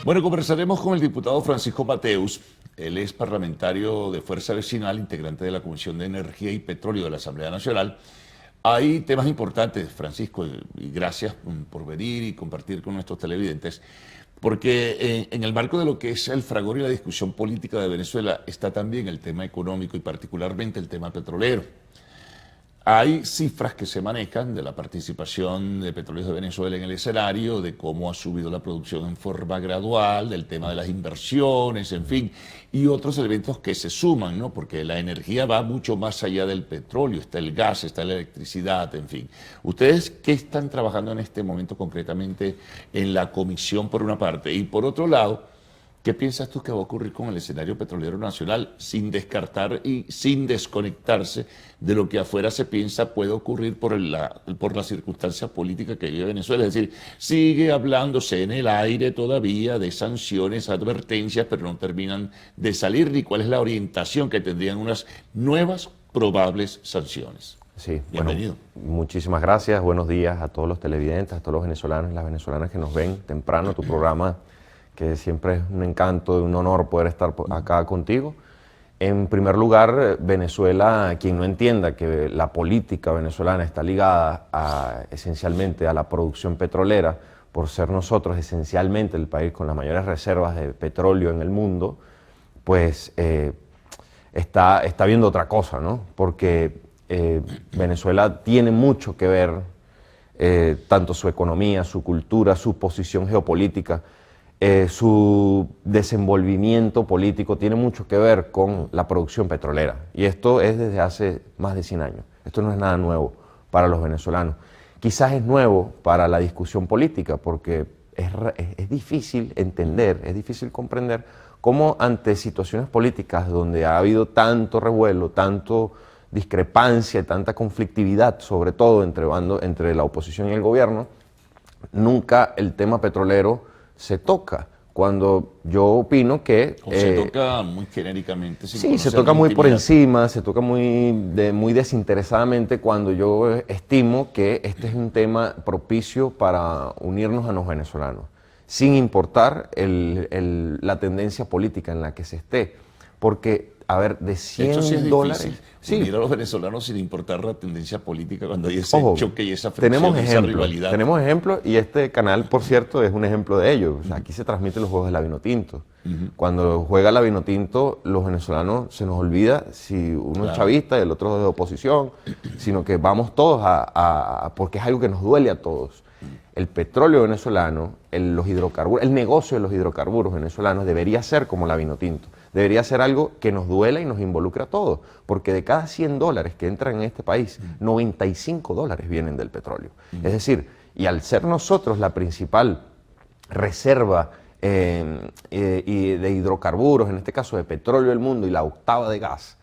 Bueno, conversaremos con el diputado Francisco Mateus. Él es parlamentario de Fuerza Vecinal, integrante de la Comisión de Energía y Petróleo de la Asamblea Nacional. Hay temas importantes, Francisco, y gracias por venir y compartir con nuestros televidentes, porque en el marco de lo que es el fragor y la discusión política de Venezuela está también el tema económico y particularmente el tema petrolero. Hay cifras que se manejan de la participación de Petróleos de Venezuela en el escenario, de cómo ha subido la producción en forma gradual, del tema de las inversiones, en fin, y otros elementos que se suman, ¿no? Porque la energía va mucho más allá del petróleo, está el gas, está la electricidad, en fin. ¿Ustedes qué están trabajando en este momento concretamente en la comisión por una parte? Y por otro lado, ¿qué piensas tú que va a ocurrir con el escenario petrolero nacional sin descartar y sin desconectarse de lo que afuera se piensa puede ocurrir por la circunstancia política que vive Venezuela? Es decir, sigue hablándose en el aire todavía de sanciones, advertencias, pero no terminan de salir ni cuál es la orientación que tendrían unas nuevas probables sanciones. Sí, bienvenido. Bueno, muchísimas gracias, buenos días a todos los televidentes, a todos los venezolanos y las venezolanas que nos ven temprano, tu programa, que siempre es un encanto y un honor poder estar acá contigo. En primer lugar, Venezuela, quien no entienda que la política venezolana está ligada esencialmente a la producción petrolera, por ser nosotros esencialmente el país con las mayores reservas de petróleo en el mundo, pues está viendo otra cosa, ¿no? Porque Venezuela tiene mucho que ver, tanto su economía, su cultura, su posición geopolítica, su desenvolvimiento político tiene mucho que ver con la producción petrolera. Y esto es desde hace más de 100 años. Esto no es nada nuevo para los venezolanos. Quizás es nuevo para la discusión política porque es difícil entender, es difícil comprender cómo ante situaciones políticas donde ha habido tanto revuelo, tanto discrepancia, tanta conflictividad, sobre todo entre la oposición y el gobierno, nunca el tema petrolero se toca, cuando yo opino que... O se toca muy genéricamente. Sí, se toca muy por encima, se toca muy desinteresadamente, cuando yo estimo que este es un tema propicio para unirnos a los venezolanos, sin importar la tendencia política en la que se esté. Porque, a ver, de 100 sí dólares... Sí. Unir a los venezolanos sin importar la tendencia política cuando hay ese choque y esa fricción, esa rivalidad. Tenemos ejemplos y este canal, por cierto, es un ejemplo de ello. O sea, aquí se transmiten los juegos de la Vinotinto. Cuando juega la Vinotinto, los venezolanos se nos olvida si uno es chavista y el otro es de oposición, sino que vamos todos porque es algo que nos duele a todos. El petróleo venezolano, los hidrocarburos, el negocio de los hidrocarburos venezolanos debería ser como la Vinotinto. Debería ser algo que nos duela y nos involucre a todos, porque de cada 100 dólares que entran en este país, 95 dólares vienen del petróleo. Es decir, y al ser nosotros la principal reserva de hidrocarburos, en este caso de petróleo del mundo, y la octava de gas,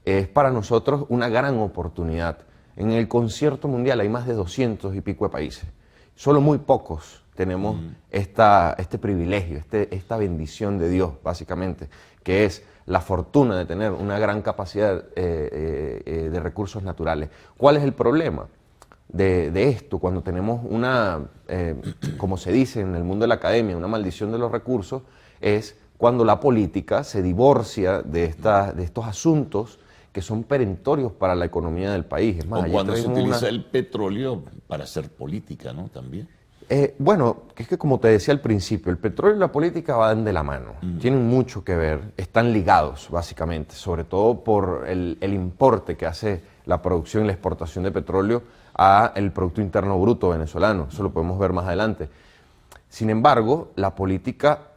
es para nosotros una gran oportunidad. En el concierto mundial hay más de 200 y pico de países. Solo muy pocos tenemos este privilegio, esta bendición de Dios, básicamente, que es la fortuna de tener una gran capacidad de recursos naturales. ¿Cuál es el problema de esto? Cuando tenemos como se dice en el mundo de la academia, una maldición de los recursos, es cuando la política se divorcia de estos asuntos que son perentorios para la economía del país. Es más, o cuando se utiliza el petróleo para hacer política, ¿no? También. Bueno, es que como te decía al principio, el petróleo y la política van de la mano, tienen mucho que ver, están ligados básicamente, sobre todo por el importe que hace la producción y la exportación de petróleo a el Producto Interno Bruto venezolano. Eso lo podemos ver más adelante. Sin embargo, la política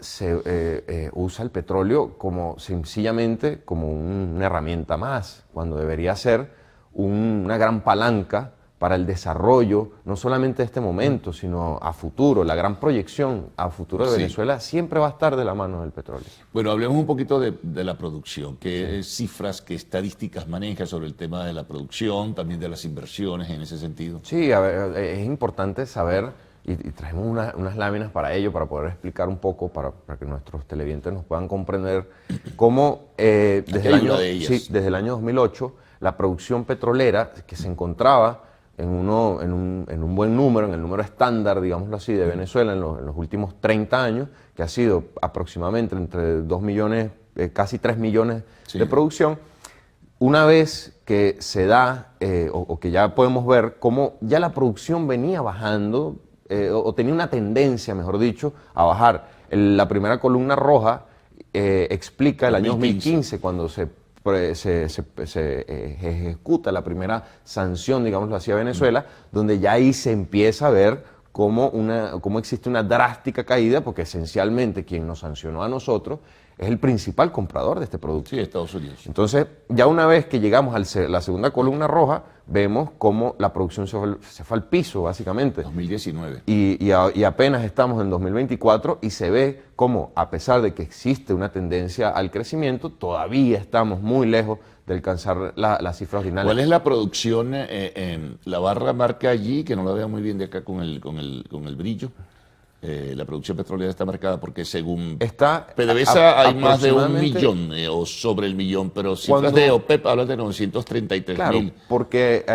usa el petróleo sencillamente como una herramienta más, cuando debería ser una gran palanca para el desarrollo, no solamente de este momento, sino a futuro. La gran proyección a futuro de Venezuela siempre va a estar de la mano del petróleo. Bueno, hablemos un poquito de la producción. ¿Qué cifras, qué estadísticas maneja sobre el tema de la producción, también de las inversiones en ese sentido? Sí, a ver, es importante saber, y traemos unas láminas para ello, para poder explicar un poco, para que nuestros televidentes nos puedan comprender cómo desde el año 2008 la producción petrolera que se encontraba en un buen número, en el número estándar, digámoslo así, de Venezuela en los últimos 30 años, que ha sido aproximadamente entre 2 millones, casi 3 millones de producción. Una vez que se da, o que ya podemos ver cómo ya la producción venía bajando, o tenía una tendencia, mejor dicho, a bajar. La primera columna roja explica el año 2015, cuando se ejecuta la primera sanción, digámoslo así, a Venezuela, donde ya ahí se empieza a ver cómo existe una drástica caída, porque esencialmente quien nos sancionó a nosotros es el principal comprador de este producto. Sí, Estados Unidos. Entonces, ya una vez que llegamos a la segunda columna roja, vemos cómo la producción se fue al piso, básicamente. 2019. Y apenas estamos en 2024 y se ve cómo, a pesar de que existe una tendencia al crecimiento, todavía estamos muy lejos de alcanzar las cifras ordinarias. ¿Cuál es la producción? La barra marca allí, que no la veo muy bien de acá con el brillo. La producción petrolera está marcada porque según PDVSA hay más de 1 millón o sobre el millón, pero cifras de OPEP hablan de 933 claro, mil. Porque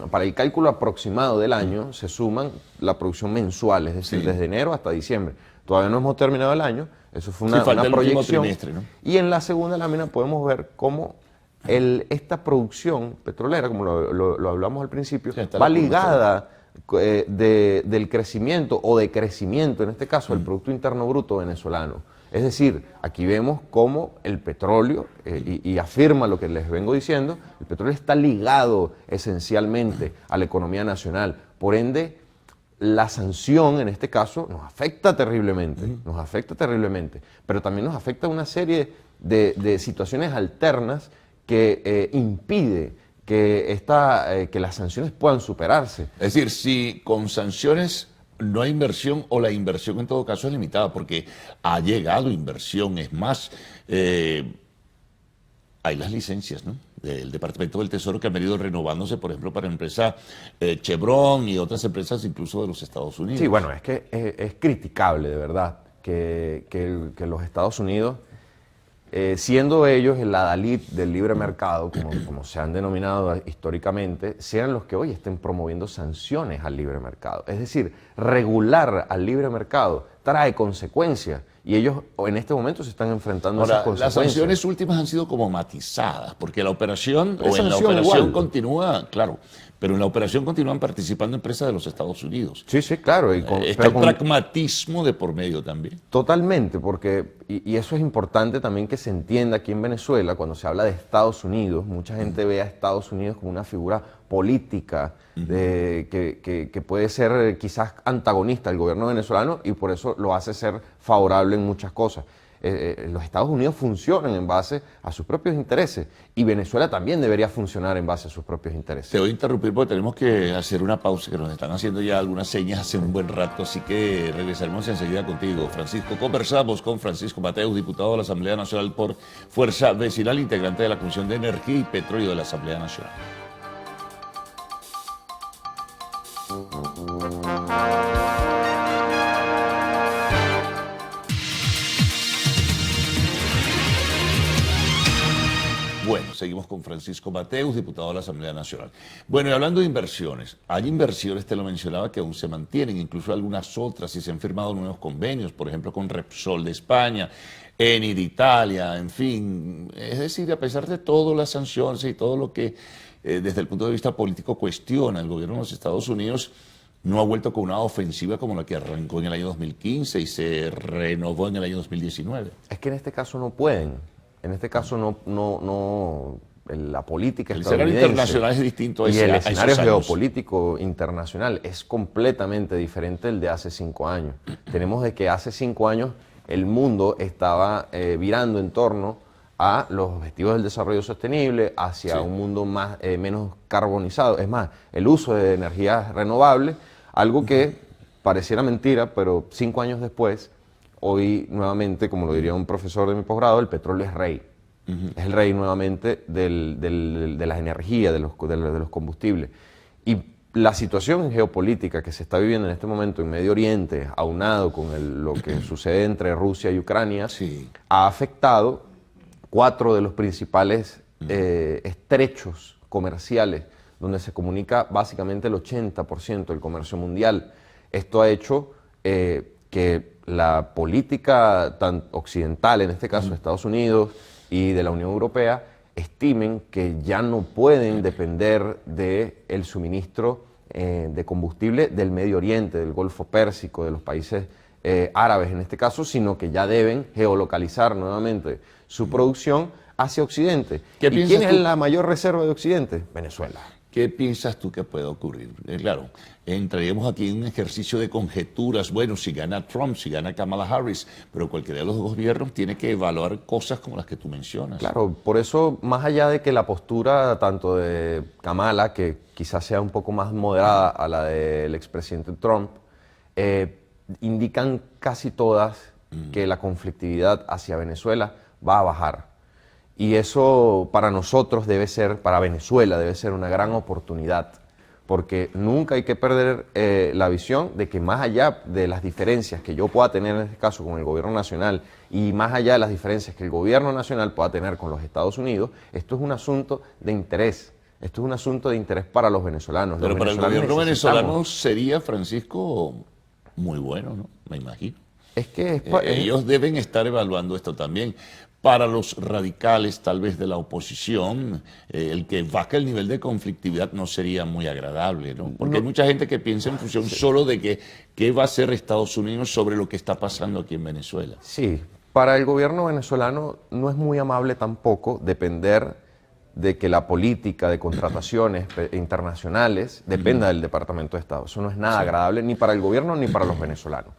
para el cálculo aproximado del año se suman la producción mensual, es decir, desde enero hasta diciembre. Todavía no hemos terminado el año, eso fue una proyección. Trimestre, ¿no? Y en la segunda lámina podemos ver cómo esta producción petrolera, como lo hablamos al principio, va ligada del crecimiento o decrecimiento, en este caso, del Producto Interno Bruto venezolano. Es decir, aquí vemos cómo el petróleo, y afirma lo que les vengo diciendo, el petróleo está ligado esencialmente a la economía nacional. Por ende, la sanción, en este caso, nos afecta terriblemente, pero también nos afecta una serie de situaciones alternas que impide que las sanciones puedan superarse. Es decir, si con sanciones no hay inversión, o la inversión en todo caso es limitada, porque ha llegado inversión, es más, hay las licencias, ¿no?, del Departamento del Tesoro que han venido renovándose, por ejemplo, para empresa Chevron y otras empresas incluso de los Estados Unidos. Sí, bueno, es que es criticable, de verdad, que los Estados Unidos, siendo ellos el adalid del libre mercado, como se han denominado históricamente, sean los que hoy estén promoviendo sanciones al libre mercado. Es decir, regular al libre mercado trae consecuencias y ellos en este momento se están enfrentando a esas consecuencias. Las sanciones últimas han sido como matizadas, porque la operación, continúa, claro, pero en la operación continúan participando empresas de los Estados Unidos. Sí, claro. Está el pragmatismo de por medio también. Totalmente, porque, y eso es importante también que se entienda aquí en Venezuela, cuando se habla de Estados Unidos, mucha gente ve a Estados Unidos como una figura política que puede ser quizás antagonista al gobierno venezolano y por eso lo hace ser favorable en muchas cosas. Los Estados Unidos funcionan en base a sus propios intereses y Venezuela también debería funcionar en base a sus propios intereses. Te voy a interrumpir porque tenemos que hacer una pausa, que nos están haciendo ya algunas señas hace un buen rato, así que regresaremos enseguida contigo, Francisco. Conversamos con Francisco Mateus, diputado de la Asamblea Nacional por Fuerza Vecinal, integrante de la Comisión de Energía y Petróleo de la Asamblea Nacional. Bueno, seguimos con Francisco Mateus, diputado de la Asamblea Nacional. Bueno, y hablando de inversiones, hay inversiones, te lo mencionaba, que aún se mantienen, incluso algunas otras, y se han firmado nuevos convenios, por ejemplo, con Repsol de España, Eni de Italia, en fin. Es decir, a pesar de todas las sanciones y todo lo que desde el punto de vista político cuestiona el gobierno de los Estados Unidos, no ha vuelto con una ofensiva como la que arrancó en el año 2015 y se renovó en el año 2019. Es que en este caso no pueden. En este caso la política estadounidense, el escenario internacional es distinto a y el escenario geopolítico internacional es completamente diferente del de hace 5 años. Tenemos de que hace 5 años el mundo estaba virando en torno a los objetivos del desarrollo sostenible, hacia un mundo menos carbonizado. Es más, el uso de energías renovables, algo que pareciera mentira, pero 5 años después, hoy nuevamente, como lo diría un profesor de mi posgrado, el petróleo es rey. Es el rey nuevamente de las energías, de los combustibles. Y la situación geopolítica que se está viviendo en este momento en Medio Oriente, aunado con lo que sucede entre Rusia y Ucrania, ha afectado 4 de los principales estrechos comerciales donde se comunica básicamente el 80% del comercio mundial. Esto ha hecho que la política tan occidental, en este caso de Estados Unidos y de la Unión Europea, estimen que ya no pueden depender del suministro de combustible del Medio Oriente, del Golfo Pérsico, de los países árabes en este caso, sino que ya deben geolocalizar nuevamente su producción hacia Occidente. ¿Y quién es la mayor reserva de Occidente? Venezuela. ¿Qué piensas tú que puede ocurrir? Claro, entraríamos aquí en un ejercicio de conjeturas. Bueno, si gana Trump, si gana Kamala Harris, pero cualquiera de los dos gobiernos tiene que evaluar cosas como las que tú mencionas. Claro, por eso, más allá de que la postura tanto de Kamala, que quizás sea un poco más moderada a la del expresidente Trump, indican casi todas que la conflictividad hacia Venezuela va a bajar. Y eso para nosotros debe ser, para Venezuela debe ser una gran oportunidad, porque nunca hay que perder la visión de que más allá de las diferencias que yo pueda tener en este caso con el gobierno nacional y más allá de las diferencias que el gobierno nacional pueda tener con los Estados Unidos, esto es un asunto de interés. Esto es un asunto de interés para los venezolanos. Pero para el gobierno venezolano sería, Francisco, muy bueno, ¿no? Me imagino. Es que ellos deben estar evaluando esto también. Para los radicales, tal vez de la oposición, el que baje el nivel de conflictividad no sería muy agradable, ¿no? Porque hay mucha gente que piensa en función solo de que qué va a hacer Estados Unidos sobre lo que está pasando aquí en Venezuela. Sí, para el gobierno venezolano no es muy amable tampoco depender de que la política de contrataciones internacionales dependa del Departamento de Estado. Eso no es nada agradable ni para el gobierno ni para los venezolanos.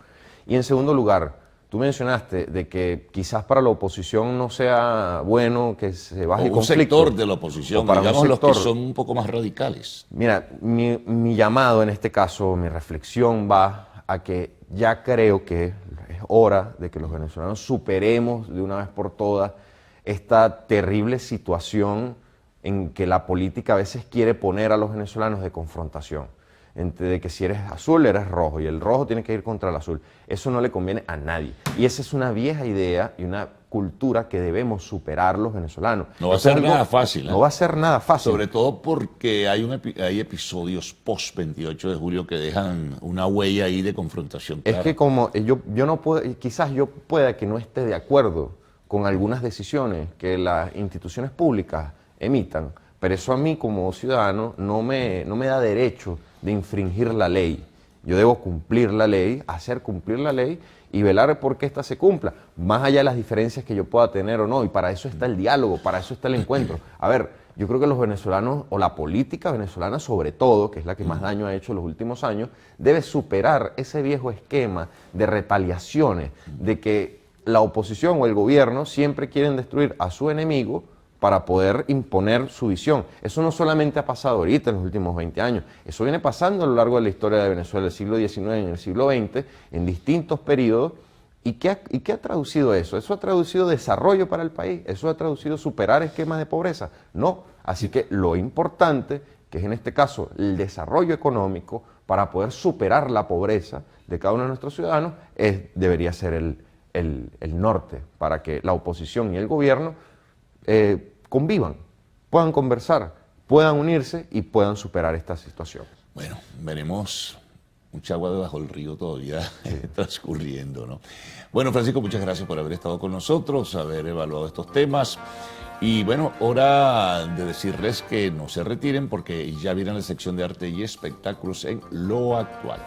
Y en segundo lugar, tú mencionaste de que quizás para la oposición no sea bueno que se baje el conflicto. Un sector de la oposición, para digamos los que son un poco más radicales. Mira, mi llamado en este caso, mi reflexión va a que ya creo que es hora de que los venezolanos superemos de una vez por todas esta terrible situación en que la política a veces quiere poner a los venezolanos de confrontación. De que si eres azul, eres rojo, y el rojo tiene que ir contra el azul. Eso no le conviene a nadie. Y esa es una vieja idea y una cultura que debemos superar los venezolanos. No va a ser nada fácil. No va a ser nada fácil. Sobre todo porque hay episodios post-28 de julio que dejan una huella ahí de confrontación. Es que como yo no puedo, quizás yo pueda que no esté de acuerdo con algunas decisiones que las instituciones públicas emitan, pero eso a mí como ciudadano no me da derecho de infringir la ley. Yo debo cumplir la ley, hacer cumplir la ley y velar por que ésta se cumpla, más allá de las diferencias que yo pueda tener o no, y para eso está el diálogo, para eso está el encuentro. A ver, yo creo que los venezolanos, o la política venezolana sobre todo, que es la que más daño ha hecho en los últimos años, debe superar ese viejo esquema de retaliaciones, de que la oposición o el gobierno siempre quieren destruir a su enemigo para poder imponer su visión. Eso no solamente ha pasado ahorita en los últimos 20 años, eso viene pasando a lo largo de la historia de Venezuela, del siglo XIX y en el siglo XX, en distintos periodos. ¿Y qué ha traducido eso? ¿Eso ha traducido desarrollo para el país? ¿Eso ha traducido superar esquemas de pobreza? No. Así que lo importante, que es en este caso el desarrollo económico, para poder superar la pobreza de cada uno de nuestros ciudadanos, debería ser el norte, para que la oposición y el gobierno convivan, puedan conversar, puedan unirse y puedan superar esta situación. Bueno, veremos mucha agua debajo del río todavía transcurriendo, ¿no? Bueno, Francisco, muchas gracias por haber estado con nosotros, haber evaluado estos temas. Y bueno, hora de decirles que no se retiren porque ya viene la sección de arte y espectáculos en Lo Actual.